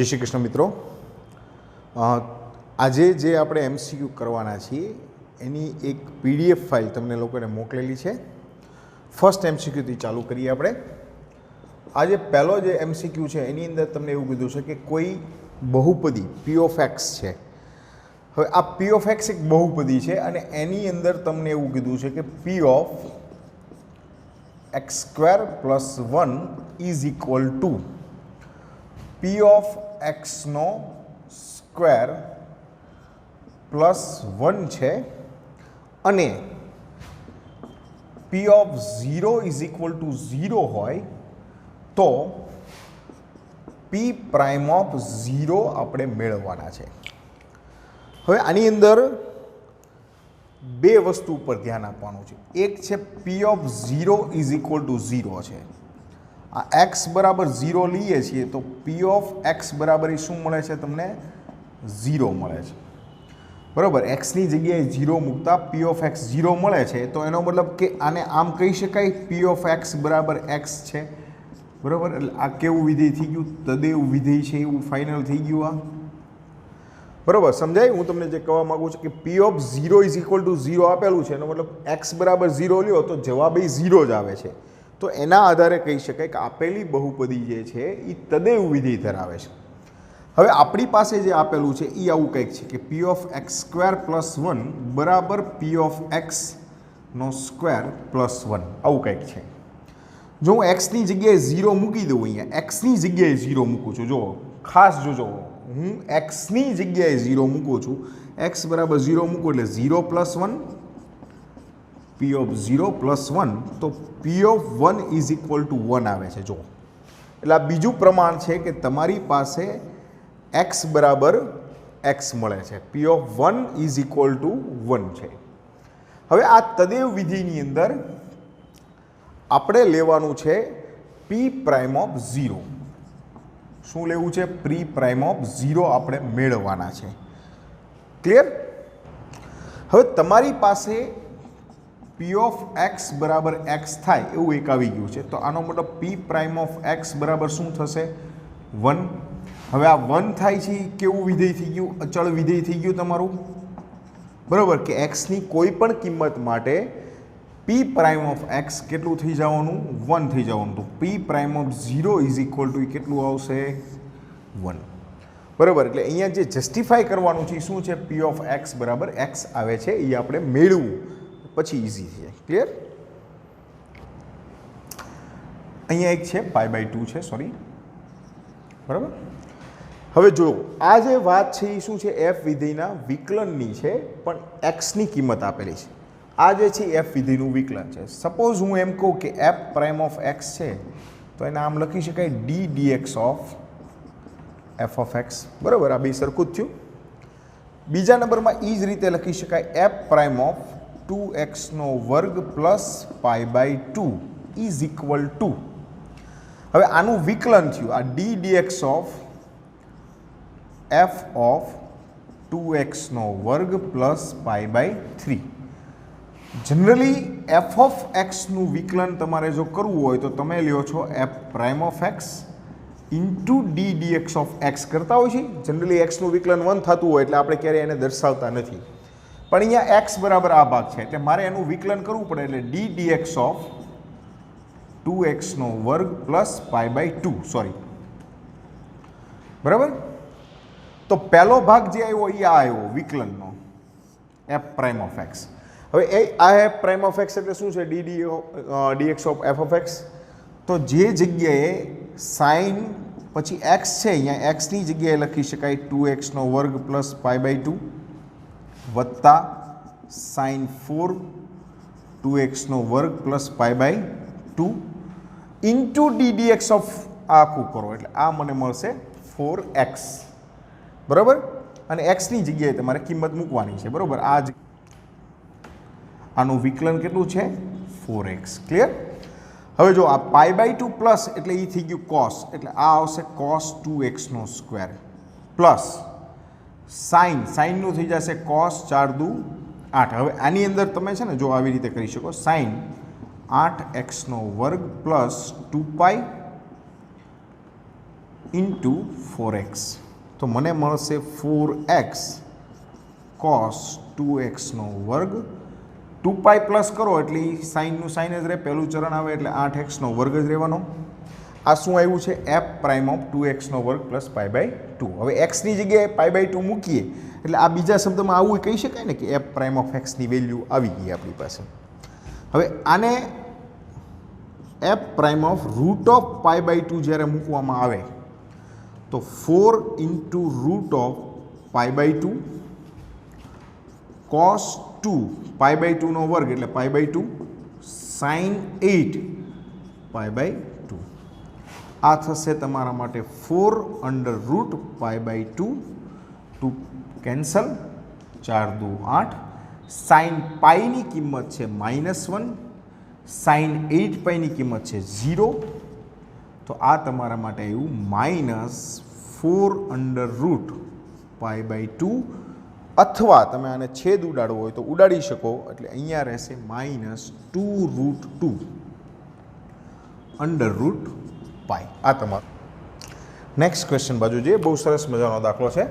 જય શ્રી કૃષ્ણ મિત્રો। આજે જે આપણે એમસીક્યુ કરવાના છીએ એની એક પીડીએફ ફાઇલ તમને લોકોને મોકલેલી છે। ફર્સ્ટ એમસીક્યુથી ચાલુ કરીએ આપણે। આજે પહેલો જે એમસીક્યુ છે એની અંદર તમને એવું કીધું છે કે કોઈ બહુપદી પી ઓફ એક્સ છે। હવે આ પી ઓફ એક્સ એક બહુપદી છે અને એની અંદર તમને એવું કીધું છે કે P of X square plus 1 is equal to P of એક્સનો સ્ક્વેર પ્લસ 1 છે અને P of 0 is equal to 0 હોય તો પી પ્રાઇમ ઓફ 0 આપણે મેળવવાના છે। હવે આની અંદર બે વસ્તુ ઉપર ધ્યાન આપવાનું છે। એક છે પી ઓફ 0 ઇઝ ઇક્વલ ટુ 0 છે। આ એક્સ બરાબર 0 લઈએ છીએ તો પી ઓફ એક્સ બરાબર એ શું મળે છે તમને 0 મળે છે બરાબર। એક્સની જગ્યાએ 0 મૂકતા પી ઓફ એક્સ 0 મળે છે તો એનો મતલબ કે આને આમ કહી શકાય પી ઓફ એક્સ બરાબર એક્સ છે બરાબર। એટલે આ કેવું વિધેય થઈ ગયું તદેવ વિધેય છે એવું ફાઇનલ થઈ ગયું આ બરાબર। સમજાય હું તમને જે કહેવા માગું છું કે P of 0 is equal to 0 આપેલું છે એનો મતલબ એક્સ બરાબર 0 લ્યો તો જવાબ એ 0 જ આવે છે તો એના આધારે કહી શકાય કે આપેલી બહુપદી જે છે એ તદેવ વિધેય ધરાવે છે। હવે આપણી પાસે જે આપેલું છે એ આવું કંઈક છે કે P of X square plus 1 બરાબર પી ઓફ એક્સનો સ્ક્વેર પ્લસ 1 આવું કંઈક છે। જો હું એક્સની જગ્યાએ 0 મૂકી દઉં અહીંયા એક્સની જગ્યાએ 0 મૂકું છું, જો ખાસ જોજો હું એક્સની જગ્યાએ 0 મૂકું છું, એક્સ બરાબર 0 મૂકું એટલે 0 પ્લસ 1 પી ઓફ 0 પ્લસ 1 તો પી ઓફ 1 ઇઝ ઇક્વલ ટુ 1 આવે છે। જો એટલે આ બીજું પ્રમાણ છે કે તમારી પાસે એક્સ બરાબર એક્સ મળે છે, પી ઓફ 1 ઇઝ ઇક્વલ ટુ 1 છે। હવે આ તદેવ વિધિની અંદર આપણે લેવાનું છે પી પ્રાઇમ ઓફ 0। શું લેવું છે? પી પ્રાઇમ ઓફ 0 આપણે મેળવવાના છે। ક્લિયર? હવે તમારી પાસે પી ઓફ એક્સ બરાબર એક્સ થાય એવું એક આવી ગયું છે તો આનો મતલબ પી પ્રાઇમ ઓફ એક્સ બરાબર શું થશે 1। હવે આ 1 થાય છે કેવું વિધેય થઈ ગયું? અચળ વિધેય થઈ ગયું તમારું બરાબર કે એક્સની કોઈ પણ કિંમત માટે પી પ્રાઇમ ઓફ એક્સ કેટલું થઈ જવાનું 1 થઈ જવાનું તો P prime of 0 is equal to કેટલું આવશે 1 બરાબર। એટલે અહીંયા જે જસ્ટિફાય કરવાનું છે એ શું છે? પી ઓફ એક્સ બરાબર એક્સ આવે છે એ આપણે મેળવવું પછી ઇઝી થઈ જાય। ક્લિયર? અહીંયા એક છે π/2 છે સોરી બરાબર। હવે જો આ જે વાત છે એ શું છે? એફ વિધેયના વિકલનની છે પણ એક્સની કિંમત આપેલી છે। આ જે છે એફ વિધેયનું વિકલન છે। સપોઝ હું એમ કહું કે એફ પ્રાઇમ ઓફ એક્સ છે તો એને આમ લખી શકાય d dx of f of x બરાબર। આ બે સરખું જ થયું। બીજા નંબરમાં એ જ રીતે લખી શકાય એફ પ્રાઇમ ઓફ 2x વર્ગ પ્લસ π/2 ઇઝ ઇક્વલ ટુ હવે આનું વિકલન થયું આ d dx of f of 2x વર્ગ પ્લસ π/3। જનરલી એફ ઓફ એક્સનું વિકલન તમારે જો કરવું હોય તો તમે લ્યો છો f prime of x into D dx of x કરતા હોય છે। જનરલી એક્સનું વિકલન 1 થતું હોય એટલે આપણે ક્યારેય એને દર્શાવતા નથી પણ અહીંયા એક્સ બરાબર આ ભાગ છે એટલે મારે એનું વિકલન કરવું પડે એટલે ડી ડીએક્સ ઓફ 2x વર્ગ પ્લસ π/2 સોરી બરાબર। તો પહેલો ભાગ જે આવ્યો એ આ આવ્યો વિકલનનો એફ પ્રાઇમ ઓફ એક્સ। હવે આ એફ પ્રાઇમ ઓફ એક્સ એટલે શું છે? Dx of f of x તો જે જગ્યાએ સાઇન પછી એક્સ છે અહીંયા એક્સની જગ્યાએ લખી શકાય 2x વર્ગ પ્લસ π/2 વત્તા સાઇન 4 2x વર્ગ plus π/2 into D dx of આખું કરો એટલે આ મને મળશે 4x બરાબર। અને એક્સની જગ્યાએ તમારે કિંમત મૂકવાની છે બરાબર। આનું વિકલન કેટલું છે 4x। ક્લિયર? હવે જો આ π/2 પ્લસ એટલે એ થઈ ગયું કોસ એટલે આ આવશે કોસ 2x સ્ક્વેર પ્લસ સાઇનનું થઈ જશે કોસ 4 દુ 8। હવે આની અંદર તમે છે ને જો આવી રીતે કરી શકો સાઇન 8x વર્ગ પ્લસ 2π ઇન્ટુ 4x, તો મને મળશે 4x cos 2xનો વર્ગ. 2π પ્લસ કરો એટલે સાઇનનું સાઇન જ રહે, પહેલું ચરણ આવે એટલે 8xનો વર્ગ જ રહેવાનો. આ શું આવ્યું છે? f પ્રાઇમ ઓફ 2xનો વર્ગ પ્લસ π/2. હવે એક્સની જગ્યાએ π/2 મૂકીએ એટલે આ બીજા શબ્દમાં આવું કહી શકાય ને કે f પ્રાઇમ ઓફ એક્સની વેલ્યુ આવી ગઈ આપણી પાસે. હવે આને f prime of root of π/2 જ્યારે મૂકવામાં આવે તો 4 ઇન્ટુ રૂટ ઓફ π/2 cos 2 π/2નો વર્ગ એટલે π/2 sin 8 π/2. આ થશે તમારા માટે 4 અંડર રૂટ π/2, 2 કેન્સલ, 4 દુ 8. સાઇન પાઈની કિંમત છે -1, સાઇન 8 પાઈની કિંમત છે 0, તો આ તમારા માટે આવ્યું -4 અંડર રૂટ π/2, અથવા તમે આને છેદ ઉડાડવો હોય તો ઉડાડી શકો એટલે અહીંયા રહેશે -2√2 અંડર રૂટ પાઈ. આ તમારું નેક્સ્ટ ક્વેશ્ચન બાજુ જે બહુ સરસ મજાનો દાખલો છે.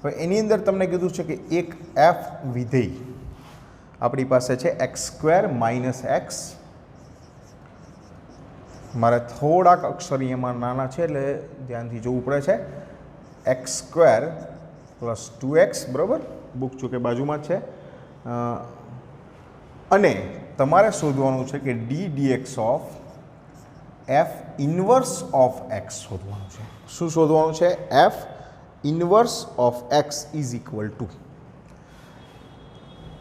હવે એની અંદર તમને કીધું છે કે એક f વિધેય આપણી પાસે છે x² - x. મારે થોડાક અક્ષર એમાં નાના છે એટલે ધ્યાનથી જોવું પડે છે. x² + 2x, બરાબર, બુક ચૂકે બાજુમાં જ છે. અને તમારે શોધવાનું છે કે d dx of f inverse of x શોધવાનું છે. શું શોધવાનું છે? f inverse of x is equal two,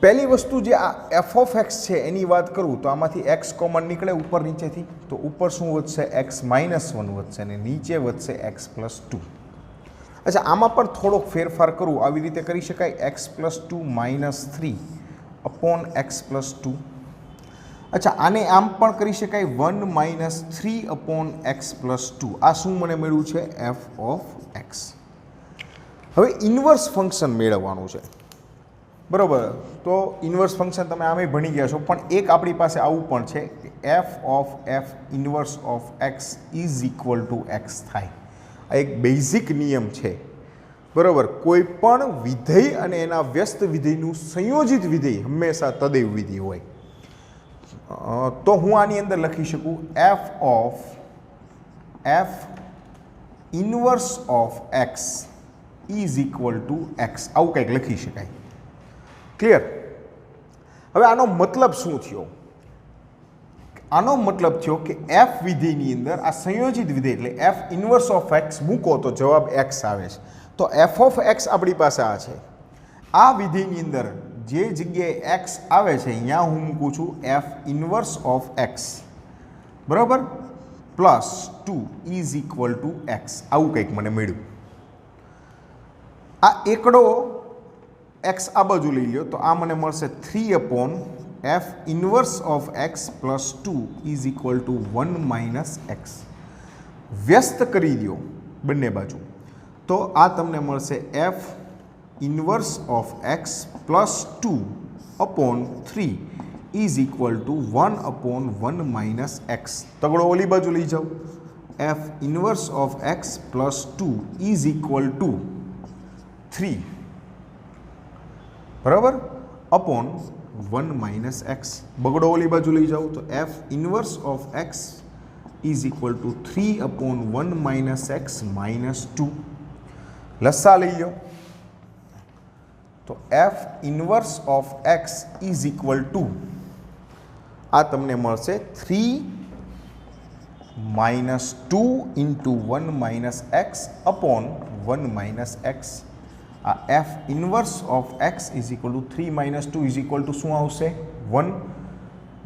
પહેલી વસ્તુ જે આ f ઓફ x છે એની વાત કરું તો આમાંથી x કોમન નીકળે ઉપર નીચેથી, તો ઉપર શું વધશે? x - 1 વધશે અને નીચે વધશે x + 2. અચ્છા, આમાં પણ થોડોક ફેરફાર કરું, આવી રીતે કરી શકાય x + 2 - 3 અપોન x + 2. અચ્છા, આને આમ પણ કરી શકાય 1 - 3 અપોન x + 2. આ શું મને મળ્યું છે? f of x. હવે ઇન્વર્સ ફંક્શન મેળવવાનું છે, બરાબર. તો ઇન્વર્સ ફંક્શન તમે આમે ભણી ગયા છો, પણ એક આપણી પાસે આવું પણ છે કે f of f inverse of x is equal two x થાય. આ એક બેઝિક નિયમ છે, બરાબર. કોઈ પણ વિધેય અને એના વ્યસ્ત વિધેયનું સંયોજિત વિધેય હંમેશા તદૈવ વિધેય હોય. તો હું આની અંદર લખી શકું f of f inverse of x is equal two x, આવું કંઈક લખી શકાય. ક્લિયર? હવે આનો મતલબ શું થયો? આનો મતલબ થયો કે f વિધેયની અંદર આ સંયોજિત વિધેય એટલે f ઇન્વર્સ ઓફ x મૂકો તો જવાબ x આવે છે. તો f ઓફ x આપણી પાસે આ છે. આ વિધેયની અંદર જે જગ્યાએ x આવે છે અહીંયા હું મૂકું છું f ઇન્વર્સ ઓફ x, બરાબર, +2 ઇઝ ઇક્વલ ટુ x. આવું કંઈક મને મળ્યું. આ એકડો x આ બાજુ લઈ લ્યો તો આ મને મળશે 3 upon f inverse of x +2 is equal two 1 - x. વ્યસ્ત કરી દો બંને બાજુ તો આ તમને મળશે f inverse of x +2 upon 3 is equal two 1 upon 1 - x. તગડો ઓલી બાજુ લઈ જાઓ. f inverse of x +2 is equal two 3, બરાબર, અપોન 1 - x. બગડો ઓલી બાજુ લઈ જાઓ તો f inverse of x is equal two 3 upon 1 - x -2. લસા લઈ લો તો f inverse of x is equal two આ તમને મળશે 3 - 2 ઇન્ટુ 1 - x અપોન 1 - x. આ f inverse of x is equal two 3 - 2 is equal two શું આવશે? 1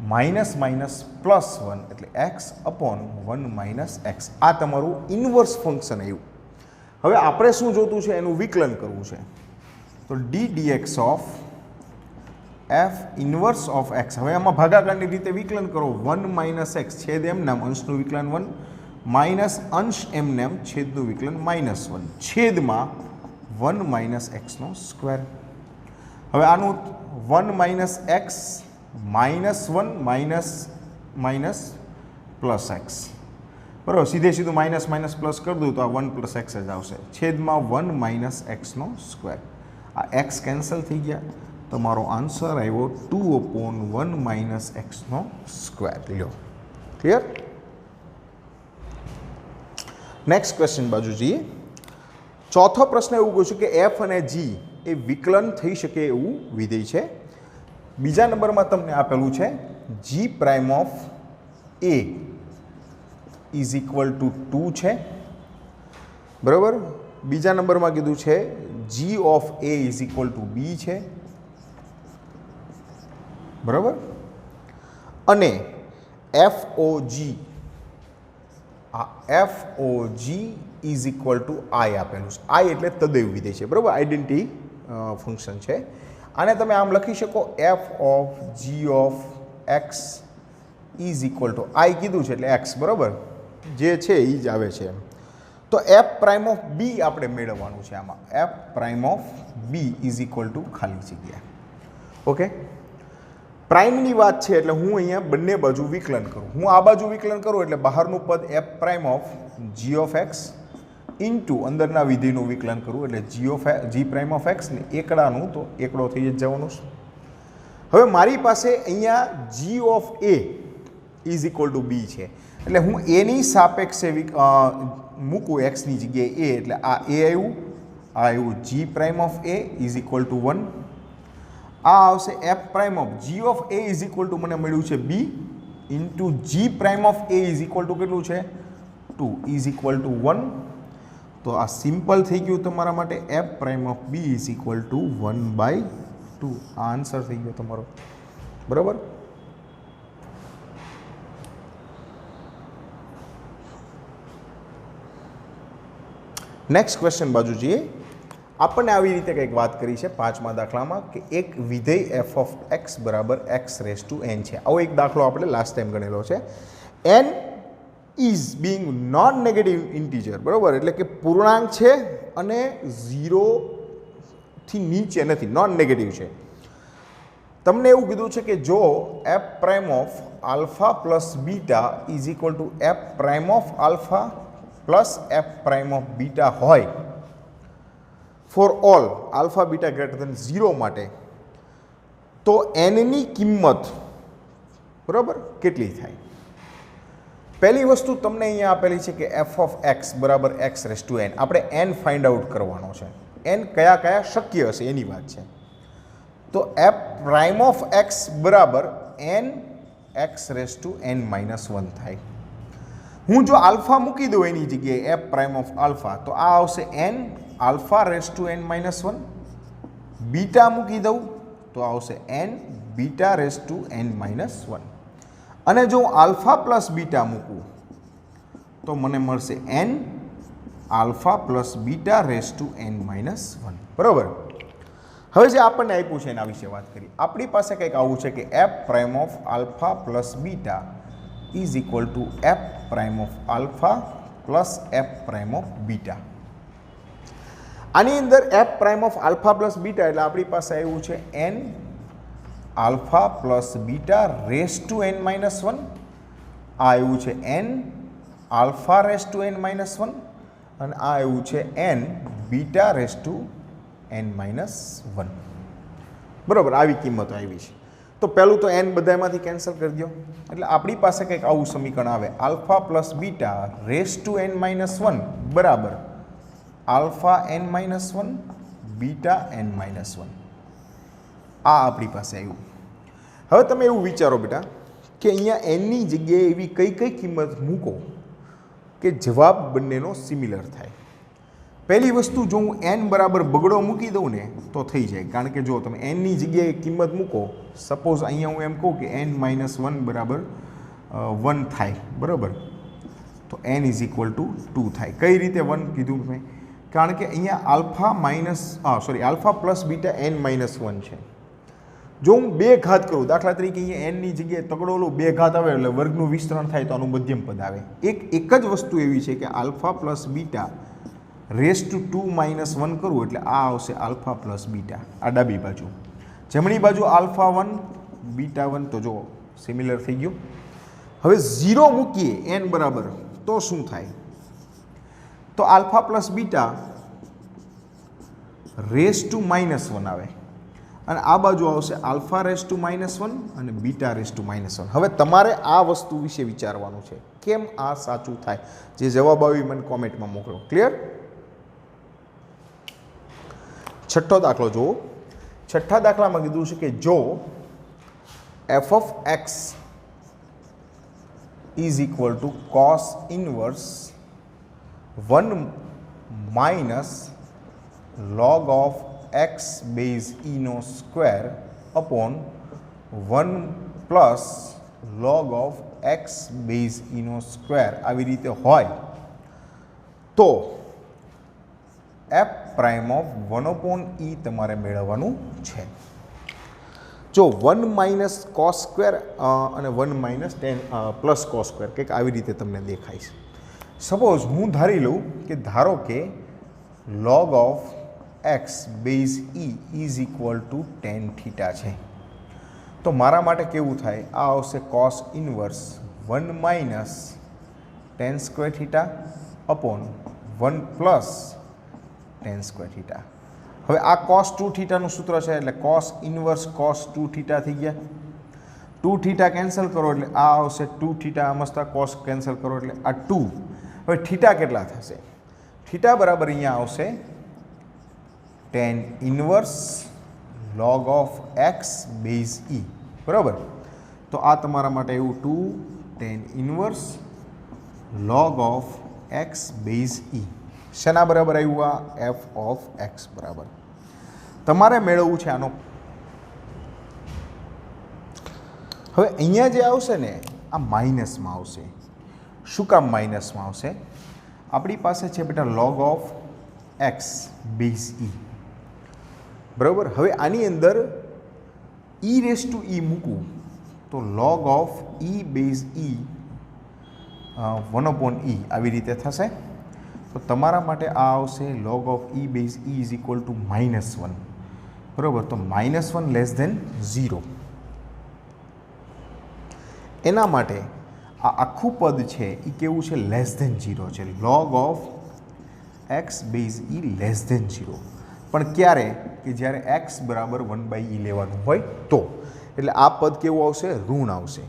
-1 એટલે x અપોન 1 - x. આ તમારું ઇન્વર્સ ફંક્શન આવ્યું. હવે આપણે શું જોતું છે? એનું વિકલન કરવું છે. તો d dx of f inverse of x. હવે આમાં ભાગાકારની રીતે વિકલન કરો. 1 - x છેદ એમ નામ અંશનું વિકલન 1 માઇનસ અંશ એમ નામ છેદનું વિકલન -1 છેદમાં 1 - x² હવે આનું 1 - x -1 - પ્લસ x બરાબર, સીધે સીધું માઇનસ માઇનસ પ્લસ કરી દઉં તો આ 1 + x જ આવશે, છેદમાં 1 - x². આ x કેન્સલ થઈ ગયા, તમારો આન્સર આવ્યો 2/1 - x². લ્યો, ક્લિયર? નેક્સ્ટ ક્વેશ્ચન બાજુ જઈએ. ચોથો પ્રશ્ન એવું પૂછ્યું કે f અને g એ વિકલન થઈ શકે એવું વિધેય છે. બીજા નંબરમાં તમને આપેલું છે g' of a is equal two 2 છે, બરાબર. બીજા નંબરમાં કીધું છે g of a is equal two b છે, બરાબર. અને FOG, આ FOG is equal two i આપેલું છે. i એટલે તદૈવ વિધેય છે, બરાબર, આઈડેન્ટિટી ફંક્શન છે. આને તમે આમ લખી શકો f of g of x is equal two i કીધું છે એટલે x, બરાબર, જે છે એ જ આવે છે. તો f' ઓફ b આપણે મેળવવાનું છે આમાં. f' of b is equal two ખાલી જગ્યા. ઓકે, પ્રાઇમની વાત છે એટલે હું અહીંયા બંને બાજુ વિકલન કરું. હું આ બાજુ વિકલન કરું એટલે બહારનું પદ f' of g of x into અંદરના વિધેયનું વિકલન કરું એટલે g' ઓફ x ને એકડાનું તો એકડો થઈ જ જવાનું છે. હવે મારી પાસે અહીંયા g of a is equal two b છે એટલે હું એની સાપેક્ષે મૂકું એક્સની જગ્યાએ a, એટલે આ a આવ્યું, આ આવ્યું g' of a is equal two 1, આ આવશે f' of g of a is equal two મને મળ્યું છે b into g' of a is equal to કેટલું છે 2 ઇઝ ઇક્વલ ટુ 1. તો આ સિમ્પલ થઈ ગયું તમારા માટે, f' of b is equal two 1/2. આ આન્સર થઈ ગયો તમારો, બરાબર. નેક્સ્ટ ક્વેશ્ચન બાજુ જઈએ. આપણને આવી રીતે કંઈક વાત કરી છે 5મા દાખલામાં કે એક વિધેય f ઓફ x બરાબર x⁴n છે. આવો એક દાખલો આપણે લાસ્ટ ટાઈમ ગણેલો છે. n is Bing non negative integer, બરાબર, એટલે કે પૂર્ણાંક છે અને 0થી નીચે નથી, નોન નેગેટિવ છે. તમને એવું કીધું છે કે જો f' of alpha plus beta is equal to f' of alpha plus f' of beta હોય for all alpha beta greater than 0 માટે, તો એનની કિંમત, બરાબર, કેટલી થાય? પહેલી વસ્તુ તમને અહીંયા આપેલી છે કે f ઓફ x બરાબર x⁴n. આપણે n ફાઇન્ડ આઉટ કરવાનો છે. n કયા કયા શક્ય હશે એની વાત છે. તો f' ઓફ x બરાબર n x⁻n-1 થાય. હું જો આલ્ફા મૂકી દઉં એની જગ્યાએ f' ઓફ આલ્ફા, તો આ આવશે n α⁻n-1. બીટા મૂકી દઉં તો આવશે n β⁻n-1. અને જો હું આલ્ફા પ્લસ બીટા મૂકું તો મને મળશે n આલ્ફા પ્લસ β⁻n-1, બરાબર. હવે જે આપણને આપ્યું છે એના વિશે વાત કરીએ. આપણી પાસે કંઈક આવું છે કે f' of alpha plus beta is equal to f' of alpha plus f' of beta. આની અંદર f' of alpha plus beta એટલે આપણી પાસે આવ્યું છે n આલ્ફા પ્લસ β⁻n-1, આ આવ્યું છે n આલ્ફા⁻n-1 અને આ આવ્યું છે n β⁻n-1, બરાબર. આવી કિંમતો આવી છે. તો પહેલું તો n બધામાંથી કેન્સલ કરી દો એટલે આપણી પાસે કંઈક આવું સમીકરણ આવે, આલ્ફા પ્લસ β⁻n-1 બરાબર આલ્ફા n-1 બીટા n-1. આ આપણી પાસે આવ્યું. હવે તમે એવું વિચારો બેટા કે અહીંયા એનની જગ્યાએ એવી કઈ કઈ કિંમત મૂકો કે જવાબ બંનેનો સિમિલર થાય. પહેલી વસ્તુ, જો હું n બરાબર બગડો મૂકી દઉં ને તો થઈ જાય, કારણ કે જો તમે nની જગ્યાએ કિંમત મૂકો, સપોઝ અહીંયા હું એમ કહું કે n-1 બરાબર 1 થાય, બરાબર, તો n ઇઝ ઇક્વલ ટુ 2 થાય. કઈ રીતે 1 કીધું મેં? કારણ કે અહીંયા આલ્ફા પ્લસ બીટા n-1 છે. જો હું 2 ઘાત કરું, દાખલા તરીકે અહીંયા n ની જગ્યાએ તગડો લઉં, 2 ઘાત આવે એટલે વર્ગનું વિસ્તરણ થાય તો આનું મધ્યમ પદ આવે. એક જ વસ્તુ એવી છે કે આલ્ફા પ્લસ બીટા (2 - 1 કરું એટલે આ આવશે આલ્ફા પ્લસ બીટા, આ ડાબી બાજુ. જમણી બાજુ આલ્ફા 1 બીટા 1, તો જો સિમિલર થઈ ગયું. હવે 0 મૂકીએ n બરાબર તો શું થાય? તો alpha plus beta raise to -1 આવે અને આ બાજુ આવશે આલ્ફા રેસ ટુ -1 અને બીટા રેસ ટુ -1. હવે તમારે આ વસ્તુ વિશે વિચારવાનું છે, કેમ આ સાચું થાય. જે જવાબ આવી મને કોમેન્ટમાં મોકલો. ક્લિયર? છઠ્ઠો દાખલો જુઓ. છઠ્ઠા દાખલામાં કીધું છે કે જો f of x is equal to cos inverse 1 minus log of x base e નો square upon 1 plus log of x base e નો સ્ક્વેર આવી રીતે હોય તો f prime of 1 upon e તમારે મેળવવાનું છે. જો 1 માઇનસ કોસ સ્ક્વેર અને 1 માઇનસ પ્લસ કોસ સ્ક્વેર કંઈક આવી રીતે તમને દેખાય છે. સપોઝ હું ધારી લઉં કે ધારો કે log of x base E is equal two ten theta છે, તો મારા માટે કેવું થાય? આ આવશે cos inverse 1 minus ten square theta upon 1 plus ten square theta. હવે આ કોસ 2 થીટાનું સૂત્ર છે એટલે કોસ ઇન્વર્સ કોસ 2 થીટા થઈ ગયા. 2 થીટા કેન્સલ કરો એટલે આ આવશે 2 થીટા. મસ્ત કોસ કેન્સલ કરો એટલે આ 2. હવે થીટા કેટલા થશે? થીટા બરાબર અહીંયા આવશે tan inverse log of x base E. બરાબર? તો આ તમારા માટે એવું 2 tan inverse log of x base E. શેના બરાબર આવ્યું? આ એફ ઓફ એક્સ બરાબર. તમારે મેળવવું છે આનો. હવે અહીંયા જે આવશે ને આ માઇનસમાં આવશે. શું કામ માઇનસમાં આવશે? આપણી પાસે છે બેટા log of x base E. બરાબર? હવે આની અંદર ઈ રેસ ટુ ઈ મૂકવું તો log of E base E 1 upon ઈ આવી રીતે થશે. તો તમારા માટે આ આવશે log of E base E is equal two -1. બરાબર? તો -1 લેસ ધેન 0. એના માટે આ આખું પદ છે એ કેવું છે? લેસ ધેન 0 છે. Log of x base e less than 0. પણ ક્યારે? કે જ્યારે એક્સ બરાબર 1/e લેવાનું હોય તો. એટલે આ પદ કેવું આવશે? ઋણ આવશે.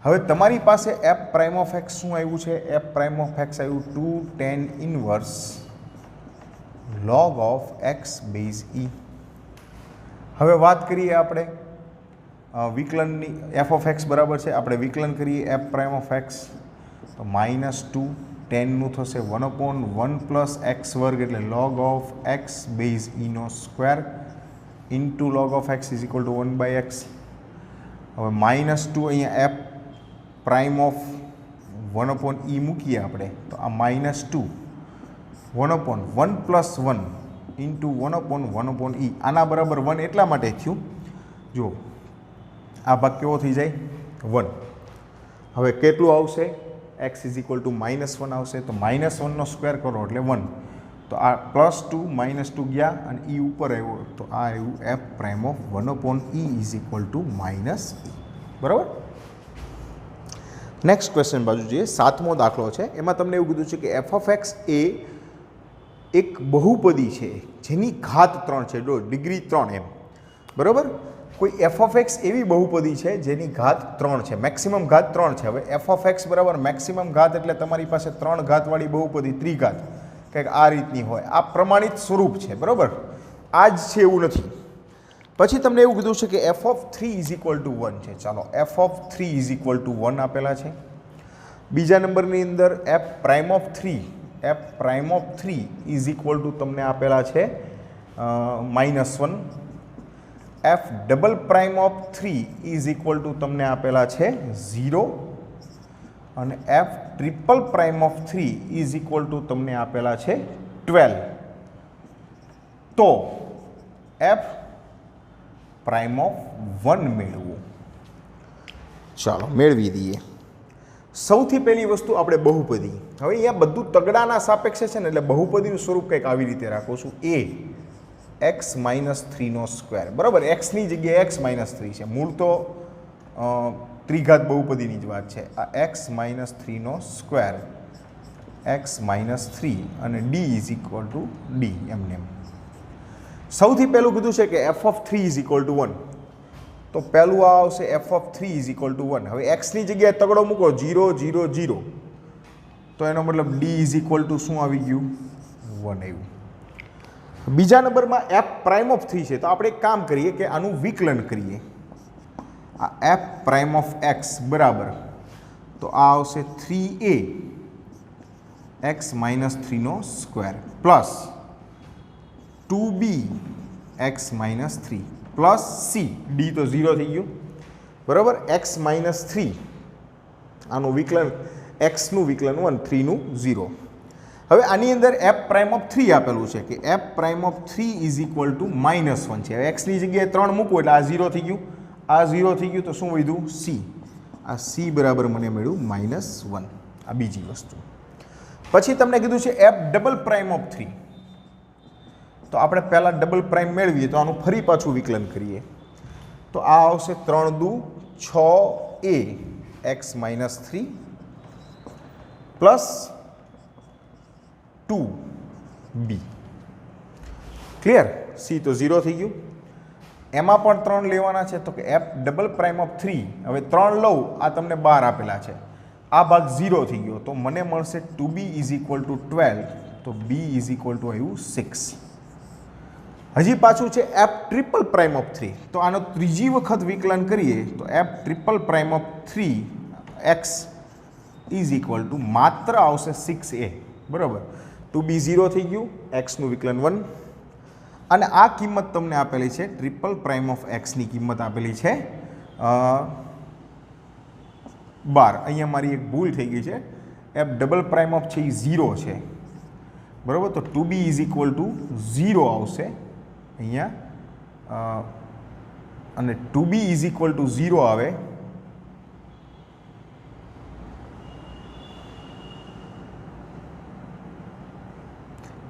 હવે તમારી પાસે એફ પ્રાઇમ ઓફ એક્સ શું આવ્યું છે? એફ પ્રાઇમ ઓફ એક્સ આવ્યું 2 tan inverse log of x base E. હવે વાત કરીએ આપણે વિકલનની. એફ ઓફ એક્સ બરાબર છે, આપણે વિકલન કરીએ એફ પ્રાઇમ ઓફ એક્સ તો -2 ટેનનું થશે 1 upon 1 પ્લસ એક્સ વર્ગ એટલે log of x base Eno square into log of x is equal two 1/x. હવે -2 અહીંયા એફ પ્રાઇમ ઓફ 1 upon ઈ મૂકીએ આપણે તો આ -2 1 upon 1 પ્લસ 1 ઇન્ટુ 1 upon ઈ. આના બરાબર 1 એટલા માટે થયું, જો આ ભાગ કેવો થઈ જાય? 1. હવે કેટલું આવશે? એક્સ ઇઝ ઇક્વલ ટુ -1 આવશે. તો -1નો સ્ક્વેર કરો એટલે 1. તો આ +2 -2 ગયા અને ઈ ઉપર આવ્યો તો આ આવ્યું F prime of 1 upon E is equal two -e. બરાબર? નેક્સ્ટ ક્વેશ્ચન બાજુ જોઈએ. 7મો દાખલો છે. એમાં તમને એવું કીધું છે કે એફ ઓફ એક્સ એ એક બહુપદી છે જેની ઘાત 3 છે. જો ડિગ્રી 3 એમ. બરાબર? કોઈ એફ ઓફ એક્સ એવી બહુપદી છે જેની ઘાત 3 છે, મેક્સિમમ ઘાત 3 છે. હવે એફ ઓફ એક્સ બરાબર મેક્સિમમ ઘાત એટલે તમારી પાસે 3 ઘાતવાળી બહુપદી ત્રિઘાત કંઈક આ રીતની હોય. આ પ્રમાણિત સ્વરૂપ છે. બરાબર? આ જ છે એવું નથી. પછી તમને એવું કીધું છે કે F of 3 is equal two 1 છે. ચાલો F of 3 is equal two 1 આપેલા છે. બીજા નંબરની અંદર F prime of 3 is equal two તમને આપેલા છે -1. F double prime of 3 is equal two તમને આપેલા છે 0 અને F triple prime of 3 is equal two તમને આપેલા છે 12. તો એફ પ્રાઇમ ઓફ 1 મેળવવું. ચાલો મેળવી દઈએ. સૌથી પહેલી વસ્તુ આપણે બહુપદી. હવે અહીંયા બધું તગડાના સાપેક્ષે છે ને એટલે બહુપદીનું સ્વરૂપ કંઈક આવી રીતે રાખું છું. એ એક્સ -3 નો સ્ક્વેર. બરાબર? એક્સની જગ્યાએ એક્સ -3 છે. મૂળ તો ત્રિઘાત બહુપદીની જ વાત છે. આ એક્સ -3 નો સ્ક્વેર એક્સ -3 અને D is equal two D એમને એમ. સૌથી પહેલું કીધું છે કે F of 3 is equal two 1, તો પહેલું આ આવશે F of 3 is equal two 1. હવે એક્સની જગ્યાએ તગડો મૂકો 0 0 0, તો એનો મતલબ ડી ઇઝ ઇક્વલ ટુ શું આવી ગયું? 1 આવ્યું. બીજા નંબરમાં એફ પ્રાઇમ ઓફ 3 છે, તો આપણે એક કામ કરીએ કે આનું વિકલન કરીએ. આ એફ પ્રાઇમ ઓફ એક્સ બરાબર, તો આ આવશે 3a x -3² plus 2b x -3 plus c, D તો 0 થઈ ગયું બરાબર. એક્સ -3 આનું વિકલન, એક્સનું વિકલન 1, 3નું 0. હવે આની અંદર એફ પ્રાઇમ ઓફ 3 આપેલું છે કે F prime of 3 is equal two -1 છે. હવે એક્સની જગ્યાએ 3 મૂકવું એટલે આ 0 થઈ ગયું, આ 0 થઈ ગયું, તો શું વધ્યું? c. આ c બરાબર મને મળ્યું -1. આ બીજી વસ્તુ. પછી તમને કીધું છે એફ ડબલ પ્રાઇમ ઓફ 3, તો આપણે પહેલાં ડબલ પ્રાઇમ મેળવીએ તો આનું ફરી પાછું વિકલન કરીએ, તો આ આવશે 3 દુ 6a x -3 plus 2b. Clear? c તો 0 થઈ ગયું. એમાં પણ 3 લેવાના છે, તો કે એફ ડબલ પ્રાઇમ ઓફ 3, હવે 3 લઉં, આ તમને 12 આપેલા છે, આ ભાગ 0 થઈ ગયો, તો મને મળશે 2b ઇઝ ઇક્વલ ટુ 12, તો b ઇઝ ઇક્વલ ટુ આવ્યું 6. હજી પાછું છે એફ ટ્રિપલ પ્રાઇમ ઓફ 3, તો આનો ત્રીજી વખત વિકલન કરીએ તો F triple prime of 3 x is equal two માત્ર આવશે 6a બરાબર. 2b 0 થઈ ગયું, એક્સનું વિકલન 1, અને આ કિંમત તમને આપેલી છે ટ્રિપલ પ્રાઇમ ઓફ એક્સની કિંમત આપેલી છે 12. અહીંયા મારી એક ભૂલ થઈ ગઈ છે, એફ ડબલ પ્રાઇમ ઓફ છે એ 0 છે બરાબર, તો 2b ઇઝ ઇક્વલ ટુ 0 આવશે અહીંયા, અને 2b ઇઝ ઇક્વલ ટુ 0 આવે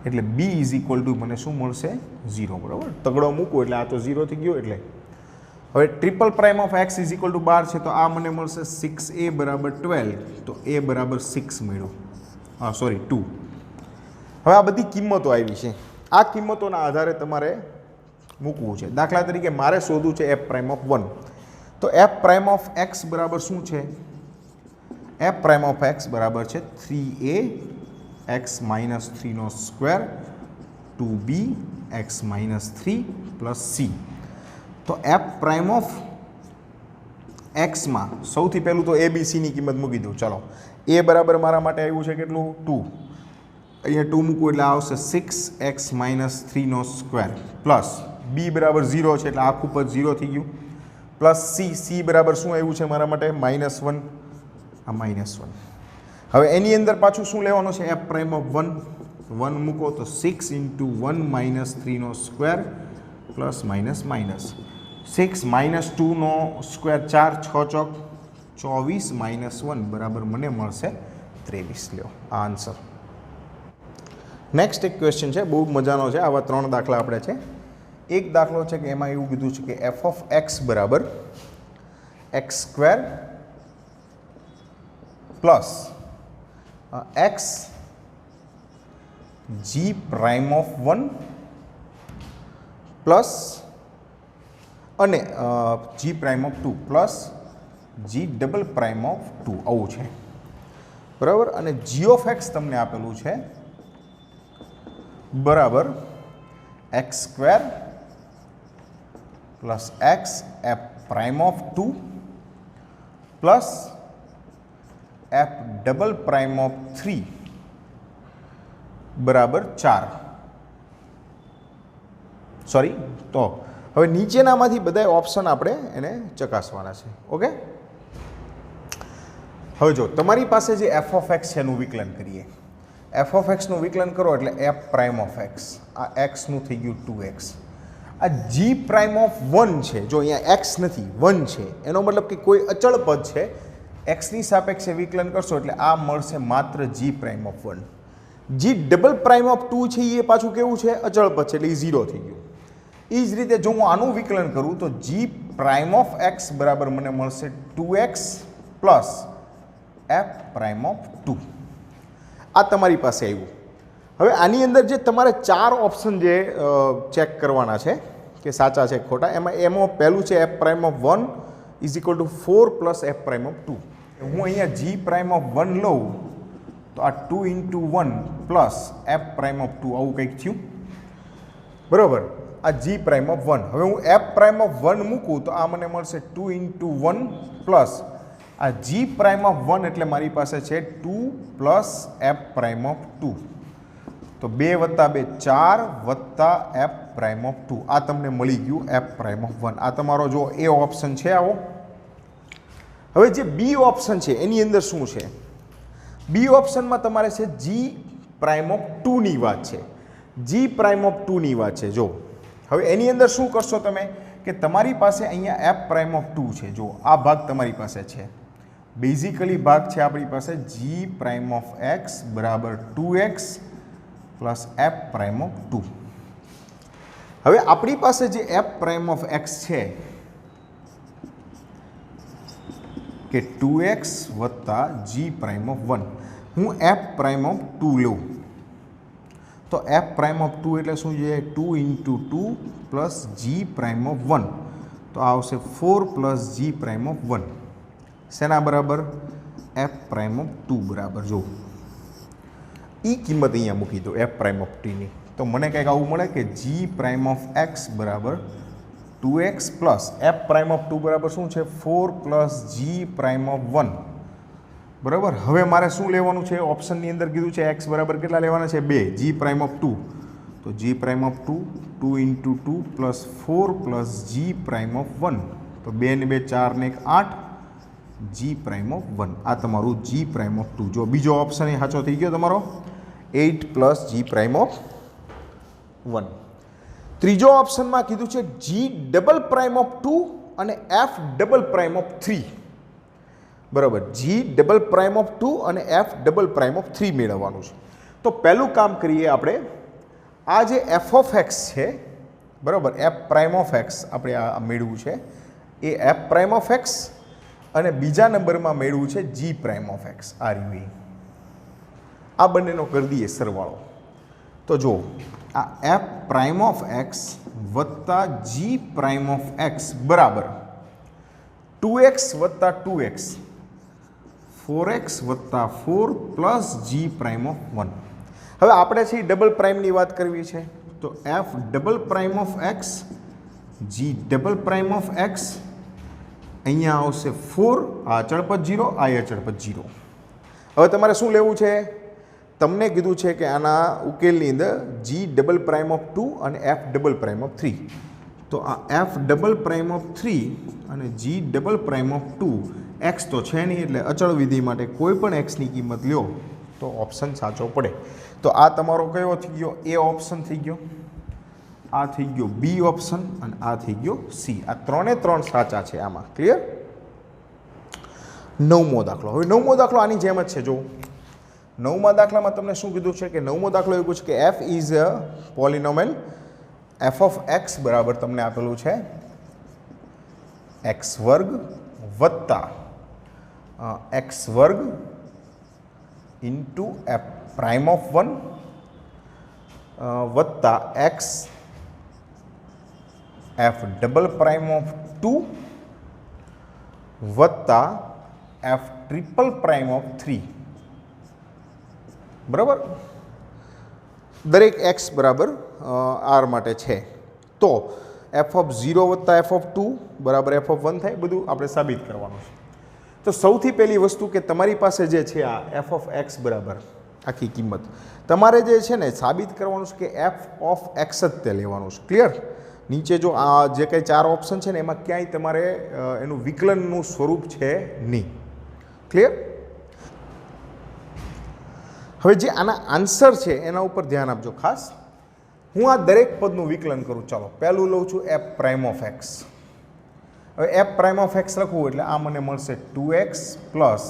એટલે b ઇઝ ઇક્વલ ટુ મને શું મળશે? 0 બરાબર. તગડો મૂકું એટલે આ તો 0 થઈ ગયો. એટલે હવે triple prime of x is equal two 12 છે, તો આ મને મળશે 6a બરાબર 12, તો a બરાબર 6 મળ્યું, સોરી 2. હવે આ બધી કિંમતો આવી છે, આ કિંમતોના આધારે તમારે મૂકવું છે. દાખલા તરીકે મારે શોધવું છે એફ પ્રાઇમ ઓફ 1, તો એફ પ્રાઇમ ઓફ એક્સ બરાબર શું છે? એફ પ્રાઇમ ઓફ એક્સ બરાબર છે 3a x -3² 2b x -3 plus c. તો એફ પ્રાઇમ ઓફ એક્સમાં સૌથી પહેલું તો ABCની કિંમત મૂકી દઉં. ચાલો, a બરાબર મારા માટે આવ્યું છે કેટલું? 2. અહીંયા 2 મૂકવું એટલે આવશે 6x -3² પ્લસ b બરાબર 0 છે એટલે આખું પદ 0 થઈ ગયું, પ્લસ c બરાબર શું આવ્યું છે મારા માટે? -1. આ -1. હવે એની અંદર પાછું શું લેવાનું છે? એફ પ્રાઇમ ઓફ 1 મૂકો તો 6 × 1 -3² પ્લસ માઇનસ 6 -2 સ્ક્વેર 4 6 ચોક 24 -1 બરાબર મને મળશે 23. લ્યો આ આન્સર. નેક્સ્ટ એક ક્વેશ્ચન છે, બહુ મજાનો છે. આવા 3 દાખલા આપણે છે. એક દાખલો છે કે એમાં એવું કીધું છે કે એફ ઓફ એક્સ બરાબર x² plus x g prime of 1 plus અને g prime of 2 plus g double prime of 2 આવું છે બરાબર. અને g ઓફ x તમને આપેલું છે બરાબર x² plus x F prime of 2 plus F double prime of 3 બરાબર 4. સોરી, તો હવે નીચેનામાંથી બધા ઓપ્શન આપણે એને ચકાસવાના છે. ઓકે, હવે જો તમારી પાસે જે એફ ઓફ એક્સ છે એનું વિકલન કરીએ. એફ ઓફ એક્સનું વિકલન કરો એટલે એફ પ્રાઇમ ઓફ એક્સ, આ એક્સનું થઈ ગયું 2x. આ જી પ્રાઇમ ઓફ 1 છે, જો અહીંયા એક્સ નથી 1 છે, એનો મતલબ કે કોઈ અચળ પદ છે, એક્સની સાપેક્ષે વિકલન કરશો એટલે આ મળશે માત્ર G prime of 1. G double prime of 2 છે એ પાછું કેવું છે? અચળ પદ છે એટલે એ 0 થઈ ગયું. એ જ રીતે જો હું આનું વિકલન કરું તો જી પ્રાઇમ ઓફ એક્સ બરાબર મને મળશે 2x plus F prime of 2. આ તમારી પાસે આવ્યું. હવે આની અંદર જે તમારે 4 ઓપ્શન જે ચેક કરવાના છે કે સાચા છે ખોટા, એમાં પહેલું છે f prime of 1 is equal to 4 plus f prime of 2. હું અહીંયા g પ્રાઇમ ઓફ 1 લઉં તો આ 2 into 1 plus f prime of 2 આવું કંઈક થયું, બરાબર. આ g પ્રાઇમ ઓફ 1. હવે હું f પ્રાઇમ ઓફ 1 મૂકું તો આ મને મળશે 2 ઇન્ટુ 1 પ્લસ આ g પ્રાઇમ ઓફ 1 એટલે મારી પાસે છે 2 પ્લસ f પ્રાઇમ ઓફ 2. તો 2 વત્તા 2 4 વત્તા f પ્રાઇમ ઓફ 2. આ તમને મળી ગયું f પ્રાઇમ ઓફ 1. આ તમારો જો એ ઓપ્શન છે આવો. હવે જે બી ઓપ્શન છે એની અંદર શું છે? બી ઓપ્શનમાં તમારે છે g પ્રાઇમ ઓફ 2 ની વાત છે. g પ્રાઇમ ઓફ 2 ની વાત છે. જો હવે એની અંદર શું કરશો તમે કે તમારી પાસે અહીંયા f પ્રાઇમ ઓફ 2 છે. જો આ ભાગ તમારી પાસે છે, બેઝિકલી ભાગ છે આપણી પાસે g પ્રાઇમ ઓફ x બરાબર 2x plus f prime of 2. હવે આપણી પાસે જે f પ્રાઇમ ઓફ x છે કે 2x વત્તા g પ્રાઇમ ઓફ 1, હું f પ્રાઇમ ઓફ 2 લઉં તો f પ્રાઇમ ઓફ 2 એટલે શું છે? 2 into 2 plus g prime of 1, તો આવશે 4 પ્લસ g પ્રાઇમ ઓફ 1. શેના બરાબર? f પ્રાઇમ ઓફ 2 બરાબર. જો એ કિંમત અહીંયા મૂકી દો f પ્રાઇમ ઓફ t ની, તો મને કંઈક આવું મળે કે g પ્રાઇમ ઓફ x બરાબર 2x plus f prime of 2 બરાબર શું છે? 4 પ્લસ g પ્રાઇમ ઓફ 1, બરાબર. હવે મારે શું લેવાનું છે? ઓપ્શનની અંદર કીધું છે x બરાબર કેટલા લેવાના છે? 2. g પ્રાઇમ ઓફ 2, તો g prime of 2 2 into 2 plus 4 plus g prime of 1, તો 2 ને 2 4 ને 1 8 g પ્રાઇમ ઓફ 1. આ તમારું g પ્રાઇમ ઓફ 2. જો બીજો ઓપ્શન એ સાચો થઈ ગયો તમારો, 8 પ્લસ g પ્રાઇમ ઓફ 1. ત્રીજો ઓપ્શનમાં કીધું છે g ડબલ પ્રાઇમ ઓફ 2 અને f ડબલ પ્રાઇમ ઓફ 3, બરાબર. g ડબલ પ્રાઇમ ઓફ 2 અને f ડબલ પ્રાઇમ ઓફ 3 મેળવવાનું છે. તો પહેલું કામ કરીએ આપણે, આ જે f ઓફ x છે, બરાબર, f પ્રાઇમ ઓફ x આપણે આ મેળવ્યું છે, એ f પ્રાઇમ ઓફ x અને બીજા નંબરમાં મેળવ્યું છે g પ્રાઇમ ઓફ x. આ રહ્યું એ. આ બંનેનો કરી દઈએ સરવાળો. તો જો આ f પ્રાઇમ ઓફ x વત્તા g પ્રાઇમ ઓફ x બરાબર 2x વત્તા 2x 4x વત્તા 4 પ્લસ g પ્રાઇમ ઓફ 1. હવે આપણે છે ડબલ પ્રાઇમની વાત કરવી છે, તો f double prime of x g double prime of x, અહીંયા આવશે 4, આ અચળ પદ 0, આ અચળ પદ 0. હવે તમારે શું લેવું છે? તમને કીધું છે કે આના ઉકેલની અંદર g ડબલ પ્રાઇમ ઓફ 2 અને f ડબલ પ્રાઇમ ઓફ 3, તો આ f ડબલ પ્રાઇમ ઓફ 3 અને g double prime of 2, x તો છે નહીં એટલે અચળ વિધિ માટે કોઈ પણ xની કિંમત લ્યો તો ઓપ્શન સાચો પડે. તો આ તમારો કયો થઈ ગયો? એ ઓપ્શન થઈ ગયો, આ થઈ ગયો બી ઓપ્શન અને આ થઈ ગયો સી. આ 3 સાચા છે આમાં. ક્લિયર? 9મો દાખલો. હવે 9મો દાખલો આની જેમ જ છે. જો 9મા દાખલામાં તમને શું કીધું છે કે 9મો દાખલો એવું છે કે f is a પોલિનોમિયલ f of x બરાબર તમને આપેલું છે x વર્ગ વત્તા x વર્ગ ઇન્ટુ f પ્રાઇમ ઓફ 1 વત્તા x f double prime of 2 વત્તા f ટ્રિપલ પ્રાઇમ ઓફ 3, બરાબર. દરેક x બરાબર r માટે છે. તો f ઓફ 0 વત્તા f ઓફ 2 બરાબર f ઓફ 1 થાય. બધું આપણે સાબિત કરવાનું છે. તો સૌથી પહેલી વસ્તુ કે તમારી પાસે જે છે આ f ઓફ x બરાબર આખી કિંમત તમારે જે છે ને સાબિત કરવાનું છે કે f ઓફ x જ તે લેવાનું છે. ક્લિયર? નીચે જો આ જે કંઈ 4 ઓપ્શન છે ને એમાં ક્યાંય તમારે એનું વિકલનનું સ્વરૂપ છે નહીં. ક્લિયર? હવે જે આના આન્સર છે એના ઉપર ધ્યાન આપજો ખાસ. હું આ દરેક પદનું વિકલન કરું. ચાલો પહેલું લઉં છું f પ્રાઇમ ઓફ x. હવે f પ્રાઇમ ઓફ x લખવું એટલે આ મને મળશે 2x પ્લસ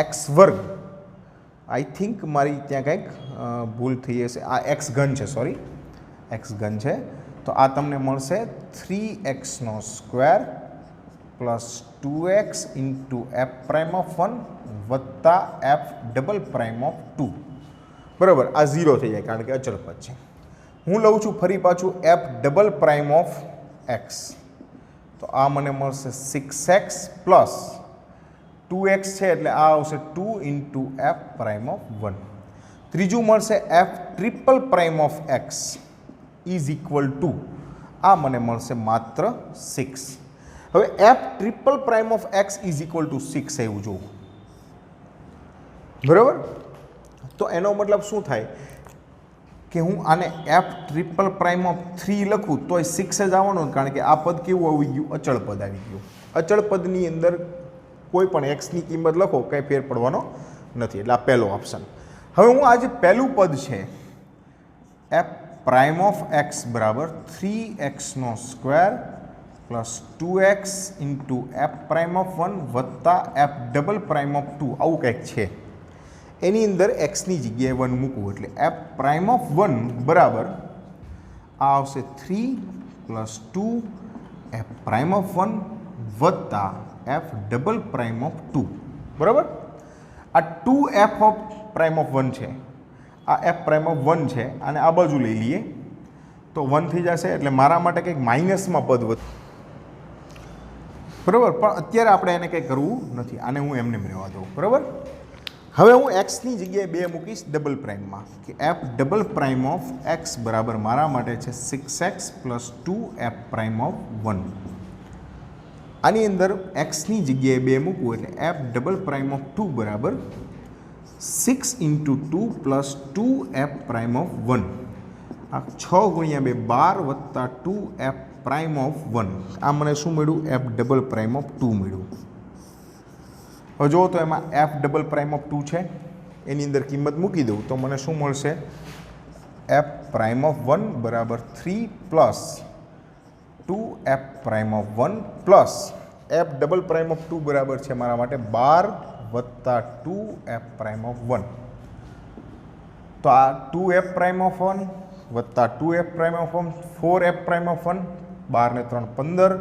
x વર્ગ. આઈ થિંક મારી ત્યાં કંઈક ભૂલ થઈ હશે. આ x ઘન છે, સોરી x ઘન છે. તો આ તમને મળશે 3x² plus 2x into F prime of 1 વત્તા એફ ડબલ પ્રાઇમ ઓફ 2. બરાબર, આ 0 થઈ જાય કારણ કે અચળ પદ છે. હું લઉં છું ફરી પાછું F double prime of x, તો આ મને મળશે 6x પ્લસ 2x છે એટલે આ આવશે 2 ઇન્ટુ એફ પ્રાઇમ ઓફ 1. ત્રીજું મળશે F triple prime of x is equal two, આ મને મળશે માત્ર 6. હવે F triple prime of x is equal two 6 એવું જોવું. બરાબર, તો એનો મતલબ શું થાય કે હું આને એફ ટ્રિપલ પ્રાઇમ ઓફ 3 લખું તો એ 6 જ આવવાનું, કારણ કે આ પદ કેવું આવી ગયું? અચળ પદ આવી ગયું. અચળ પદની અંદર કોઈ પણ એક્સની કિંમત લખો કંઈ ફેર પડવાનો નથી, એટલે આ પહેલો ઓપ્શન. હવે હું આ જે પહેલું પદ છે એફ પ્રાઇમ ઓફ એક્સ બરાબર 3x² plus 2x into F prime of 1 વત્તા એફ ડબલ પ્રાઇમ ઓફ 2 આવું કંઈક છે. એની અંદર એક્સની જગ્યાએ 1 મૂકવું એટલે એફ પ્રાઇમ ઓફ 1 બરાબર આ આવશે 3 પ્લસ 2 એફ પ્રાઇમ ઓફ 1 વત્તા એફ ડબલ પ્રાઇમ ઓફ 2. બરાબર, આ 2 એફ ઓફ પ્રાઇમ ઓફ 1 છે, આ એફ પ્રાઇમ ઓફ 1 છે, અને આ બાજુ લઈ લઈએ તો 1 થઈ જશે, એટલે મારા માટે કંઈક માઇનસમાં પદ વધે. બરાબર, પણ અત્યારે આપણે એને કંઈ કરવું નથી, આને હું એમને રહેવા દઉં. બરાબર, હવે હું એક્સની જગ્યાએ 2 મૂકીશ ડબલ પ્રાઇમમાં, કે F double prime of x બરાબર મારા માટે છે 6x plus 2 F prime of 1. આની અંદર એક્સની જગ્યાએ 2 મૂકવું એટલે એફ ડબલ પ્રાઇમ ઓફ 2 બરાબર 6 into 2 plus 2 F prime of 1. આ 6 ગુણ્યા 2 12 વત્તા 2 એફ પ્રાઇમ ઓફ 1. આ મને શું મળ્યું? એફ ડબલ પ્રાઇમ ઓફ 2 મળ્યું. હવે જુઓ તો એમાં એફ ડબલ પ્રાઇમ ઓફ 2 છે, એની અંદર કિંમત મૂકી દઉં તો મને શું મળશે? એફ પ્રાઇમ ઓફ 1 બરાબર 3 plus 2 F prime of 1 plus F double prime of 2 બરાબર છે મારા માટે 12 વત્તા 2 એફ પ્રાઇમ ઓફ 1. તો આ 2 એફ પ્રાઇમ ઓફ 1 વત્તા 2 F prime of 1 4 F prime of 1, 12 ને 3 15,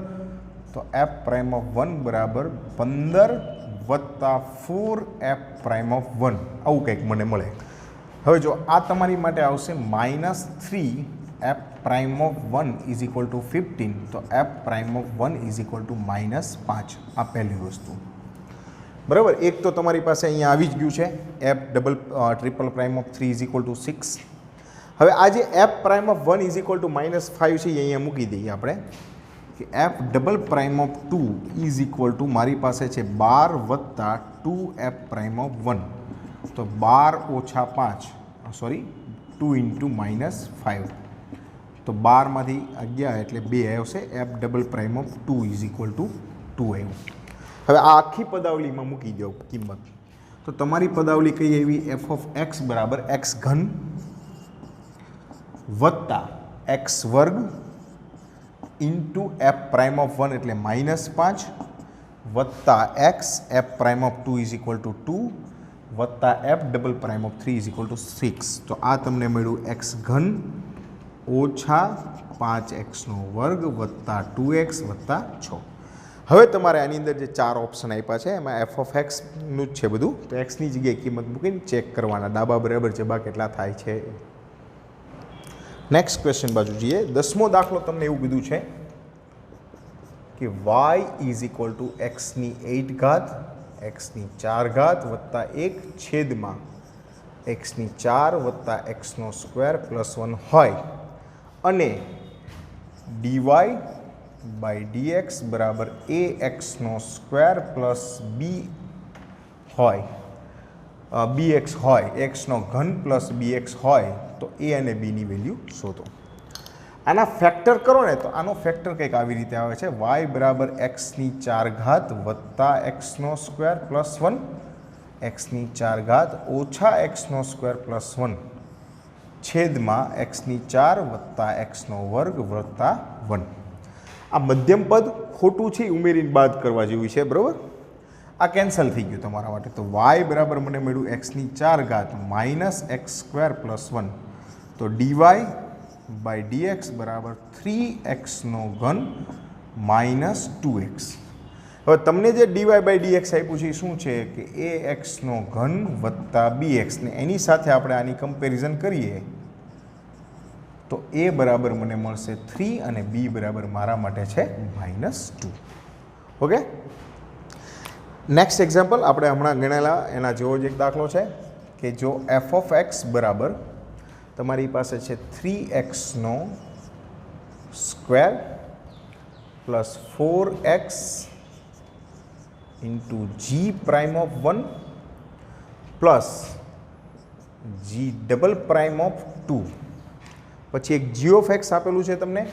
તો એફ પ્રાઇમ ઓફ 1 બરાબર 15 વત્તા 4 એફ પ્રાઇમ ઓફ 1 આવું કંઈક મને મળે. હવે જો આ તમારી માટે આવશે -3 F prime of 1 is equal two 15, તો F prime of 1 is equal two -5. આ પહેલી વસ્તુ. બરાબર, એક તો તમારી પાસે અહીંયા આવી જ ગયું છે F double triple prime of 3 is equal two 6. હવે આ જે F prime of 1 is equal two -5 છે એ અહીંયા મૂકી દઈએ આપણે, કે F double prime of 2 is equal two મારી પાસે છે 12 વત્તા 2 એફ પ્રાઇમ ઓફ 1, તો 12 ઓછા 5 2 ઇન્ટુ -5, તો 12માંથી 11 એટલે 2 આવશે. F double prime of 2 is equal two 2 આવ્યું. હવે આ આખી પદાવલીમાં મૂકી દો કિંમત, તો તમારી પદાવલી કઈ એવી? એફ ઓફ એક્સ બરાબર એક્સ ઘન વત્તા એક્સ વર્ગ ઇન્ટુ એફ પ્રાઇમ ઓફ 1 એટલે -5 વત્તા x F prime of 2 is equal two 2 વત્તા F double prime of 3 is equal two 6. તો આ તમને મળ્યું એક્સ ઘન ઓછા 5x નો વર્ગ વત્તા 2x વત્તા 6. હવે તમારે આની અંદર જે 4 ઓપ્શન આપ્યા છે એમાં એફ ઓફ એક્સનું જ છે બધું, તો એક્સની જગ્યાએ કિંમત મૂકીને ચેક કરવાના ડાબા બરાબર જબા કેટલા થાય છે. નેક્સ્ટ ક્વેશ્ચન બાજુ જઈએ. 10મો દાખલો તમને એવું કીધું છે કે y ઇઝ ઇક્વલ ટુ એક્સની 8 ઘાત એક્સની 4 ઘાત વત્તા 1 છેદમાં એક્સની 4 વત્તા એક્સનો સ્ક્વેર પ્લસ 1 હોય અને dy બાય dx બરાબર a એક્સનો સ્ક્વેર પ્લસ b હોય bx હોય, એક્સનો ઘન પ્લસ bx હોય તો a અને b ની વેલ્યુ શોધો. આના ફેક્ટર કરો ને તો આનો ફેક્ટર કંઈક આવી રીતે આવે છે, y બરાબર એક્સની 4 ઘાત વત્તા એક્સનો સ્ક્વેર પ્લસ 1 એક્સની 4 ઘાત ઓછા એક્સનો સ્ક્વેર પ્લસ 1 છેદમાં એક્સની 4 વત્તા એક્સનો વર્ગ વત્તા 1. આ મધ્યમ પદ ખોટું છે, ઉમેરીને બાદ કરવા જેવું છે. બરાબર, આ કેન્સલ થઈ ગયું તમારા માટે. તો y બરાબર મને મળ્યું એક્સની 4 ઘાત માઇનસ એક્સ સ્ક્વેર પ્લસ 1, તો dy બાય dx બરાબર 3x નો ઘન માઇનસ 2x. હવે તમને જે ડીવાય બાય ડીએક્સ આપ્યું છે એ શું છે કે એ એક્સનો ઘન વત્તા બી એક્સ ને એની સાથે આપણે આની કમ્પેરિઝન કરીએ તો એ બરાબર મને મળશે 3 અને બી બરાબર મારા માટે છે -2. ઓકે, નેક્સ્ટ એક્ઝામ્પલ આપણે હમણાં ગણેલા એના જેવો જ એક દાખલો છે કે જો એફ ઓફ એક્સ બરાબર તમારી પાસે છે 3x square plus 4x into g prime of 1 plus g double prime of 2, પછી એક જી ઓફ એક્સ આપેલું છે તમને,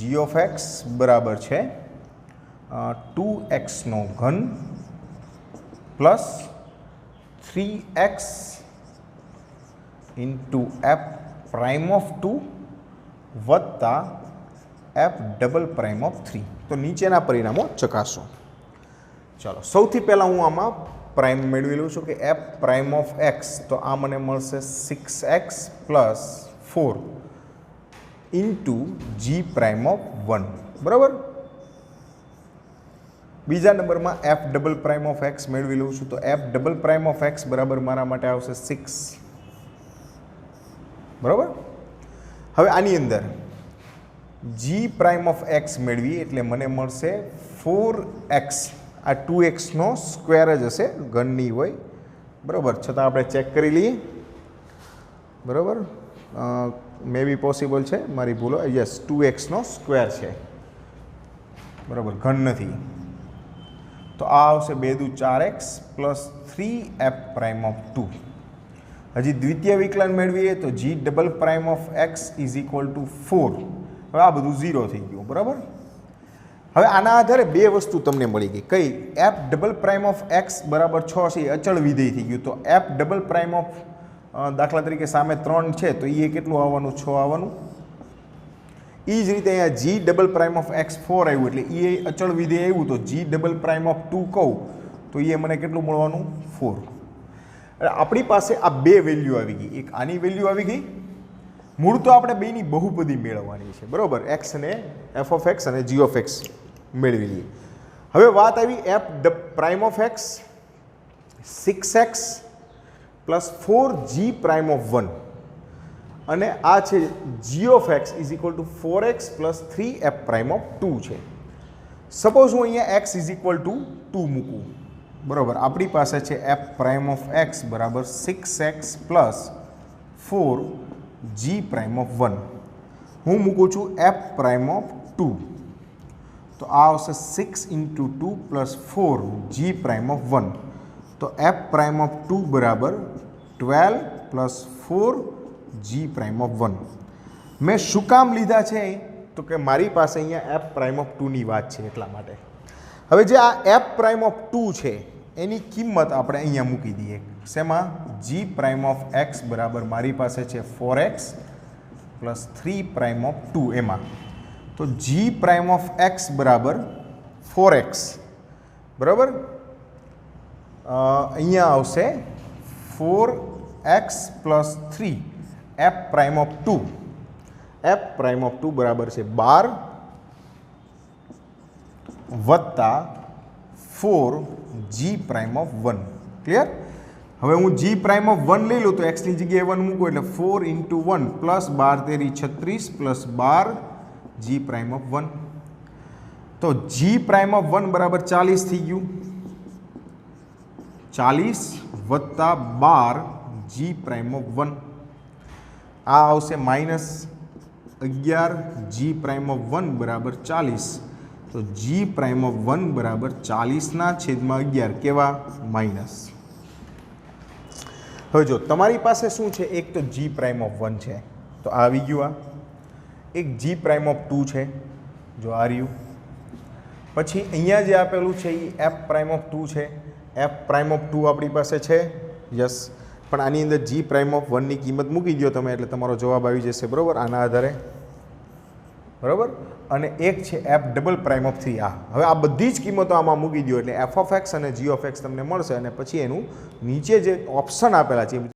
જી ઓફ એક્સ બરાબર છે 2x ઘન plus 3x into F prime of 2 વત્તા એફ ડબલ પ્રાઇમ ઓફ 3. તો નીચેના પરિણામો ચકાસો. ચાલો, સૌથી પહેલાં હું આમાં પ્રાઇમ મેળવી લઉં છું કે એફ પ્રાઇમ ઓફ એક્સ, તો આ મને મળશે 6x plus 4 into g prime of 1, બરાબર. બીજા નંબરમાં f double prime of x મેળવી લઉં છું, તો f double prime of x બરાબર મારા માટે આવશે 6, બરાબર. હવે આની અંદર જી પ્રાઇમ ઓફ એક્સ મેળવી એટલે મને મળશે 4x, આ 2xનો સ્ક્વેર જ હશે, ઘનની હોય, બરાબર. છતાં આપણે ચેક કરી લઈએ, બરાબર. મે બી પોસિબલ છે, મારી ભૂલો. યસ, 2xનો સ્ક્વેર છે, બરાબર, ઘન નથી. તો આ આવશે 2 દુ 4x plus 3f prime of 2. હજી દ્વિતીય વિકલન મેળવીએ તો g double prime of x is equal to 4. હવે આ બધું 0 થઈ ગયું, બરાબર. હવે આના આધારે બે વસ્તુ તમને મળી ગઈ. કઈ? F double prime of x બરાબર 6 છે, એ અચળ વિધેય થઈ ગયું. તો એફ ડબલ પ્રાઇમ ઓફ દાખલા તરીકે સામે 3 છે તો એ કેટલું આવવાનું? 6 આવવાનું. એ જ રીતે અહીંયા g double prime of x 4 આવ્યું એટલે એ અચળ વિધેય આવ્યું, તો જી ડબલ પ્રાઇમ ઓફ 2 કહું તો એ મને કેટલું મળવાનું? 4. એટલે આપણી પાસે આ બે વેલ્યુ આવી ગઈ. એક આની વેલ્યુ આવી ગઈ. મૂળ તો આપણે બેની બહુપદી મેળવવાની છે, બરાબર. એક્સ અને એફ ઓફ એક્સ અને જી ઓફ એક્સ મેળવી લઈએ. હવે વાત આવી F prime of X 6x plus 4g prime of 1 અને આ છે G of x is equal to 4x plus 3f prime of 2 છે. સપોઝ હું અહીંયા x ઇઝ ઇક્વલ ટુ 2 મૂકું, બરાબર. આપણી પાસે છે એફ પ્રાઇમ ઓફ એક્સ બરાબર 6x plus 4g prime of 1. હું મૂકું છું એફ પ્રાઇમ ઓફ 2, તો આ આવશે 6 into 2 plus 4g prime of 1. તો એફ પ્રાઇમ ઓફ 2 બરાબર 12 પ્લસ 4g પ્રાઇમ ઓફ 1. મેં શું કામ લીધા છે? તો કે મારી પાસે અહીંયા એફ પ્રાઇમ ઓફ 2ની વાત છે એટલા માટે. હવે જે આ એફ પ્રાઇમ ઓફ 2 છે એની કિંમત આપણે અહીંયા મૂકી દઈએ. શેમાં? જી પ્રાઇમ ઓફ એક્સ બરાબર મારી પાસે છે 4x પ્લસ 3 પ્રાઇમ ઓફ 2 એમાં. તો જી પ્રાઇમ ઓફ એક્સ બરાબર 4x, બરાબર. અહીંયા આવશે 4x plus 3 F prime of 2. F prime of 2 બરાબર છે 12 વત્તા 4g પ્રાઇમ ઓફ 1. ક્લિયર? હવે હું g પ્રાઇમ ઓફ 1 લઈ લઉં તો x ની જગ્યાએ 1 મૂકું એટલે 4 ઇન્ટુ 1 પ્લસ 12 તેરી 36 પ્લસ 12 g પ્રાઇમ ઓફ 1. તો g પ્રાઇમ ઓફ 1 બરાબર 40 થઈ ગયું. 40 વત્તા 12 g પ્રાઇમ ઓફ 1. આ આવશે -11 g પ્રાઇમ ઓફ 1 બરાબર 40. તો g પ્રાઇમ ઓફ 1 બરાબર 40/11. કેવા? માઇનસ. હવે જો તમારી પાસે શું છે, એક તો g પ્રાઇમ ઓફ 1 છે તો આ આવી ગયું. આ એક g પ્રાઇમ ઓફ 2 છે, જો આ રહ્યું. પછી અહીંયા જે આપેલું છે એ એફ પ્રાઇમ ઓફ 2 છે. એફ પ્રાઇમ ઓફ 2 આપણી પાસે છે, યસ. પણ આની અંદર g પ્રાઇમ ઓફ 1ની કિંમત મૂકી દો તમે એટલે તમારો જવાબ આવી જશે, બરાબર, આના આધારે, બરાબર. અને એક છે એફ ડબલ પ્રાઇમ ઓફ 3. આ હવે આ બધી જ કિંમતો આમાં મૂકી દો એટલે એફ ઓફ એક્સ અને જી ઓફ એક્સ તમને મળશે. અને પછી એનું નીચે જે ઓપ્શન આપેલા છે